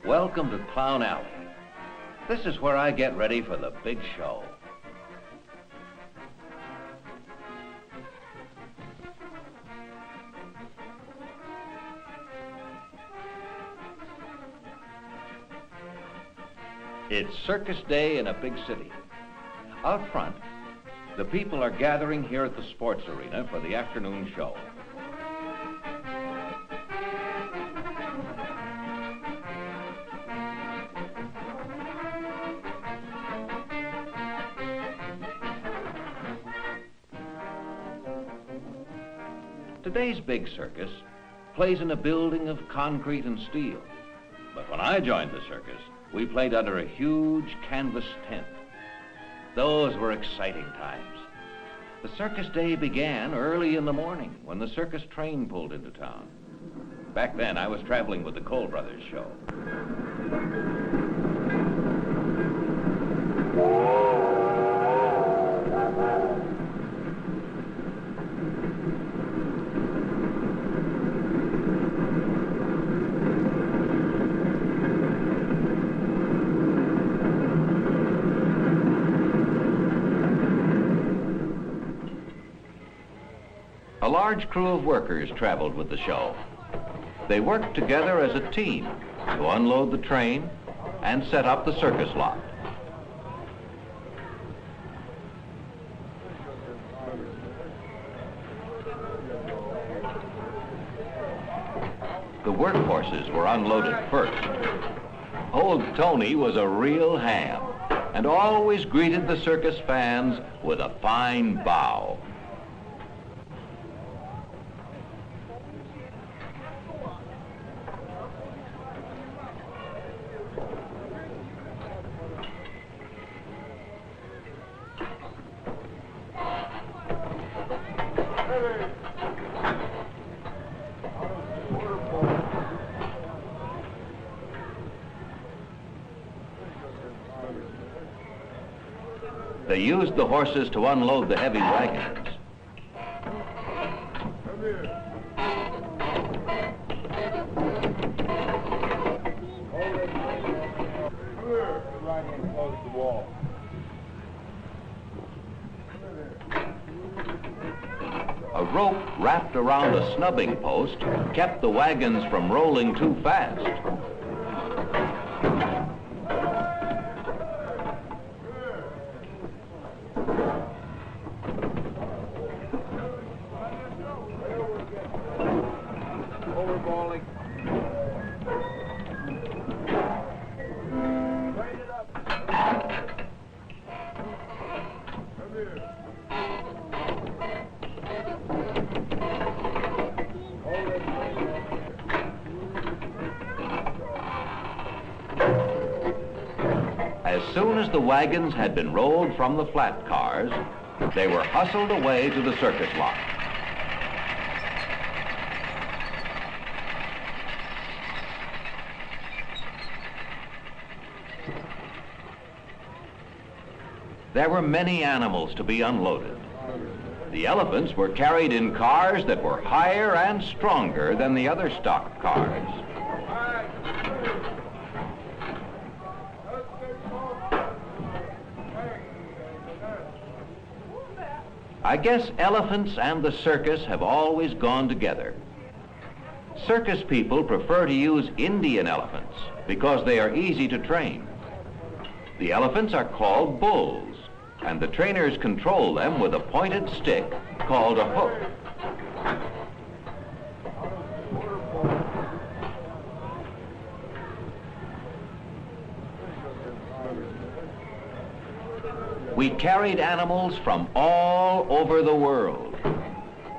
Welcome to Clown Alley. This is where I get ready for the big show. It's Circus Day in a big city. Out front, the people are gathering here at the sports arena for the afternoon show. Today's big circus plays in a building of concrete and steel. But when I joined the circus, we played under a huge canvas tent. Those were exciting times. The circus day began early in the morning when the circus train pulled into town. Back then, I was traveling with the Cole Brothers show. A large crew of workers traveled with the show. They worked together as a team to unload the train and set up the circus lot. The workhorses were unloaded first. Old Tony was a real ham and always greeted the circus fans with a fine bow. They used the horses to unload the heavy wagons. A rope wrapped around a snubbing post kept the wagons from rolling too fast. As soon as the wagons had been rolled from the flat cars, they were hustled away to the circus lot. There were many animals to be unloaded. The elephants were carried in cars that were higher and stronger than the other stock cars. I guess elephants and the circus have always gone together. Circus people prefer to use Indian elephants because they are easy to train. The elephants are called bulls, and the trainers control them with a pointed stick called a hook. We carried animals from all over the world.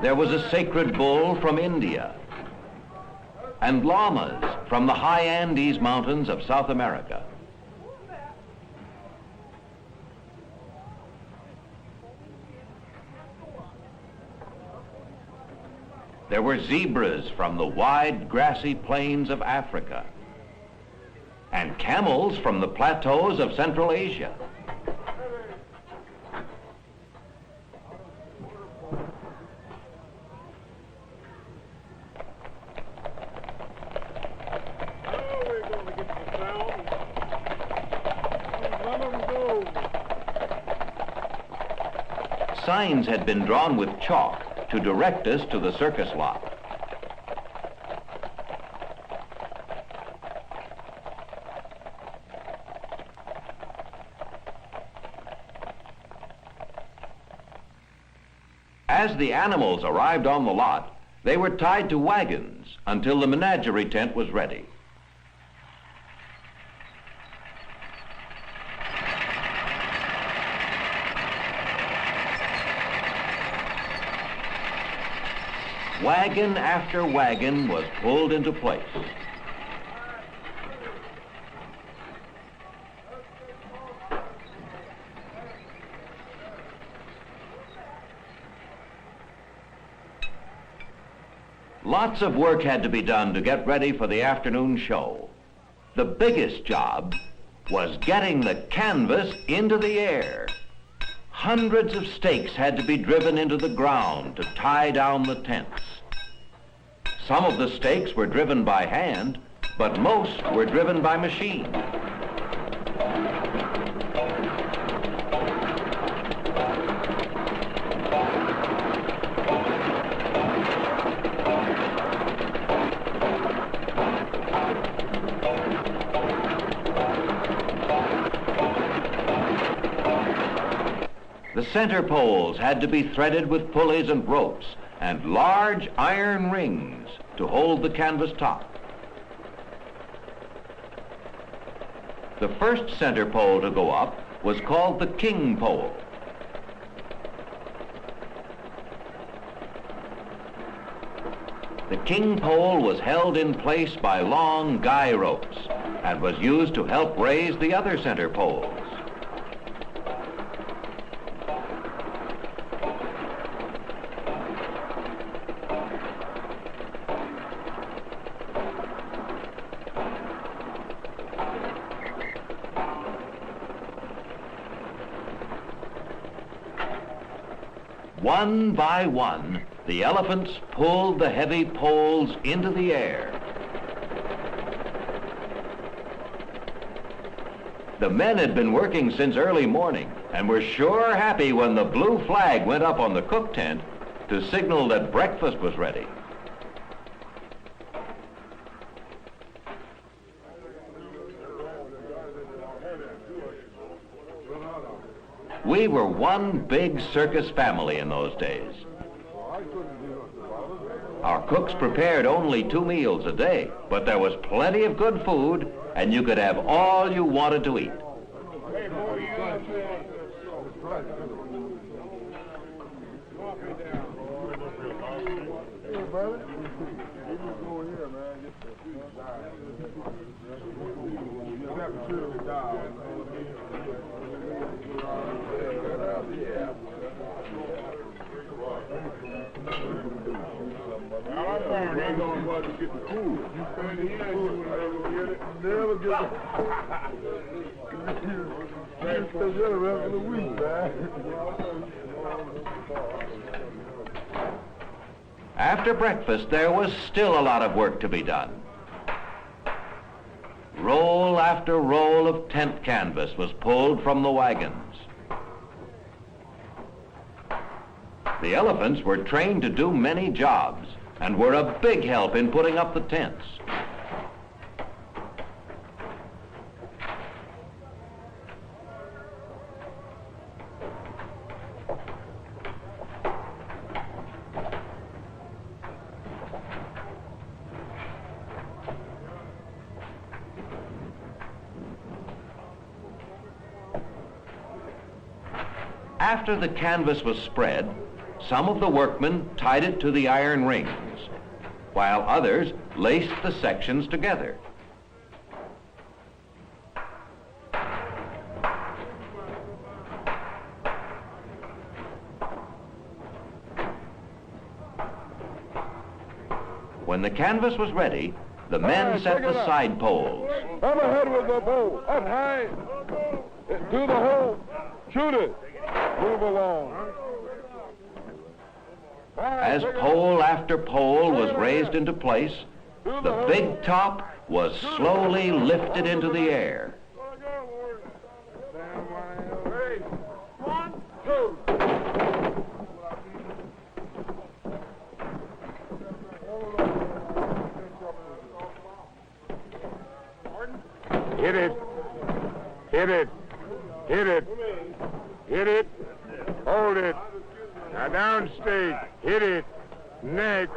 There was a sacred bull from India, and llamas from the high Andes Mountains of South America. There were zebras from the wide grassy plains of Africa, and camels from the plateaus of Central Asia. signs had been drawn with chalk to direct us to the circus lot. As the animals arrived on the lot, they were tied to wagons until the menagerie tent was ready. Wagon after wagon was pulled into place. Lots of work had to be done to get ready for the afternoon show. The biggest job was getting the canvas into the air. Hundreds of stakes had to be driven into the ground to tie down the tents. Some of the stakes were driven by hand, but most were driven by machine. The center poles had to be threaded with pulleys and ropes and large iron rings to hold the canvas top. The first center pole to go up was called the king pole. The king pole was held in place by long guy ropes and was used to help raise the other center poles. One by one, the elephants pulled the heavy poles into the air. The men had been working since early morning and were sure happy when the blue flag went up on the cook tent to signal that breakfast was ready. We were one big circus family in those days. Our cooks prepared only 2 meals a day, but there was plenty of good food, and you could have all you wanted to eat. After breakfast, there was still a lot of work to be done. Roll after roll of tent canvas was pulled from the wagons. The elephants were trained to do many jobs and were a big help in putting up the tents. After the canvas was spread, some of the workmen tied it to the iron rings, while others laced the sections together. When the canvas was ready, the men set the side poles. I'm ahead with the pole. Up high. Do the hole. Shoot it. Move along. As pole after pole was raised into place, the big top was slowly lifted into the air. One, two. Hit it. Hit it. Hit it. Hit it. Hold it. Now downstage. Hit it. Next.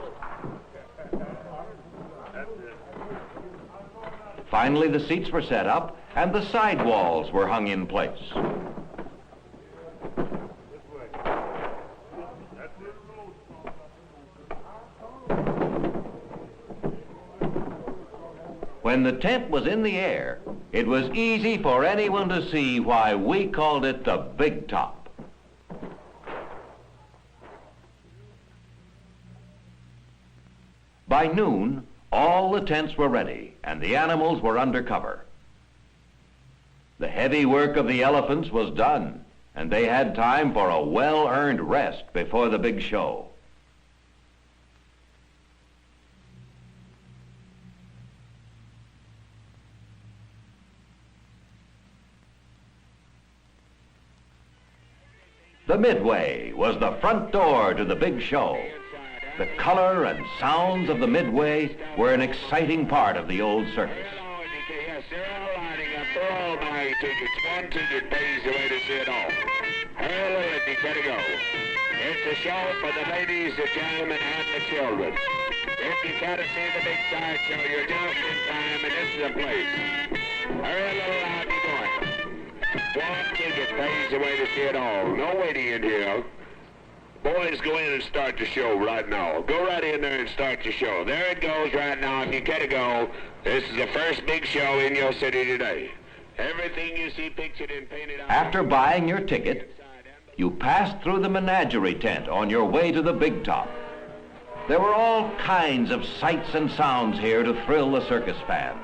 Finally, the seats were set up and the side walls were hung in place. When the tent was in the air, it was easy for anyone to see why we called it the Big Top. By noon, all the tents were ready and the animals were under cover. The heavy work of the elephants was done, and they had time for a well-earned rest before the big show. The Midway was the front door to the big show. The color and sounds of the Midway were an exciting part of the old circus. Yes, they're all lining up. They're all buying tickets. One ticket pays the way to see it all. Hurry, let me get to go. It's a show for the ladies, the gentlemen, and the children. If you care to see the big side show, you're just in time, and this is the place. Hurry, little lad, be going. One ticket pays the way to see it all. No waiting in here. Boys, go in and start the show right now. Go right in there and start the show. There it goes right now. If you care to go, this is the first big show in your city today. Everything you see pictured and painted out. After buying your ticket, you passed through the menagerie tent on your way to the Big Top. There were all kinds of sights and sounds here to thrill the circus fans.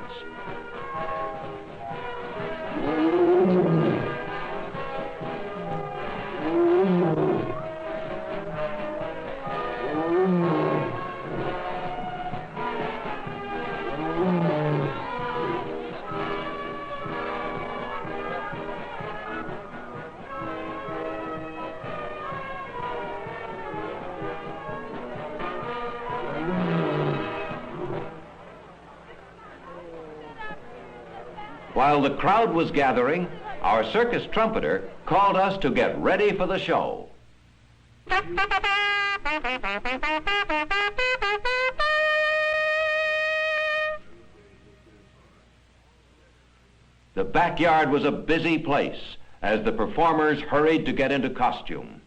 While the crowd was gathering, our circus trumpeter called us to get ready for the show. The backyard was a busy place as the performers hurried to get into costume.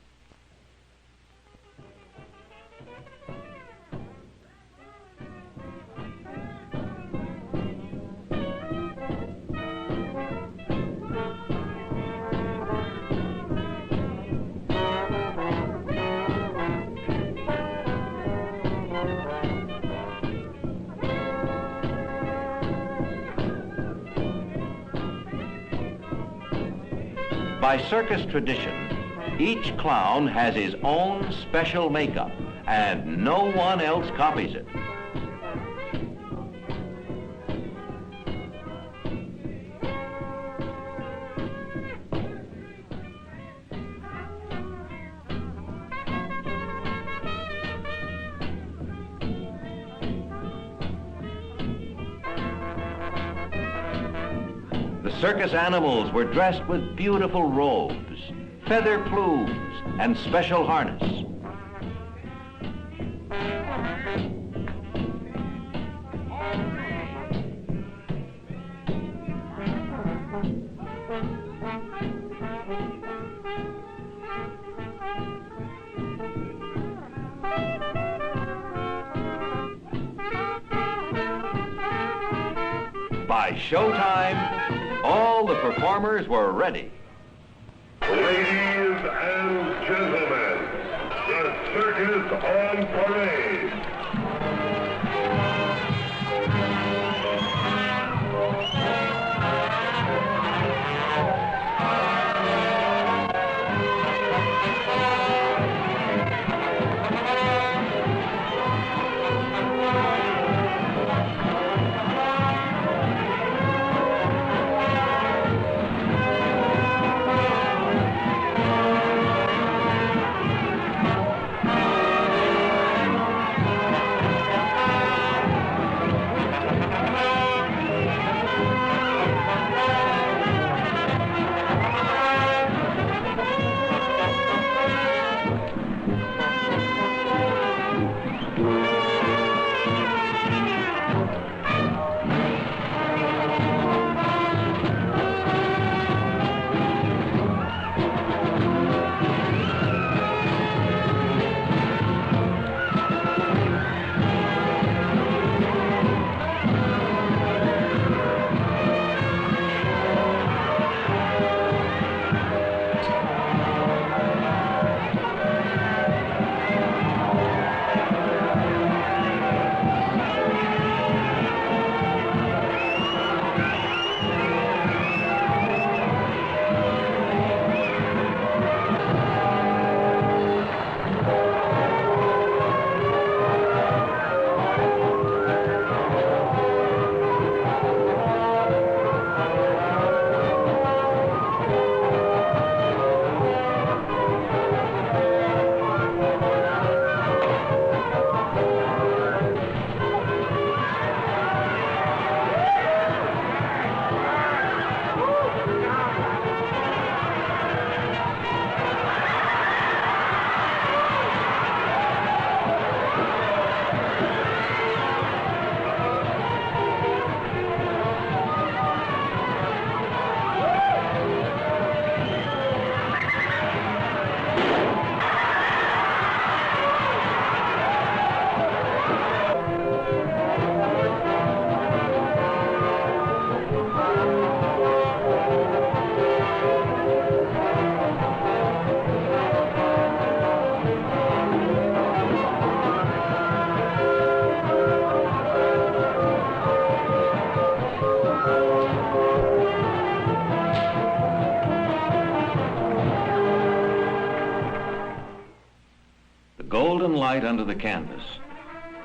By circus tradition, each clown has his own special makeup, and no one else copies it. Circus animals were dressed with beautiful robes, feather plumes, and special harness. By showtime, all the performers were ready. Ladies and gentlemen, the circus on parade. light under the canvas,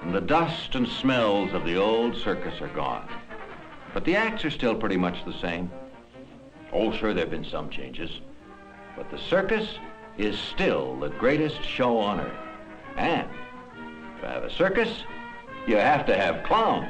and the dust and smells of the old circus are gone. But the acts are still pretty much the same. Oh, sure, there have been some changes, but the circus is still the greatest show on earth. And to have a circus, you have to have clowns.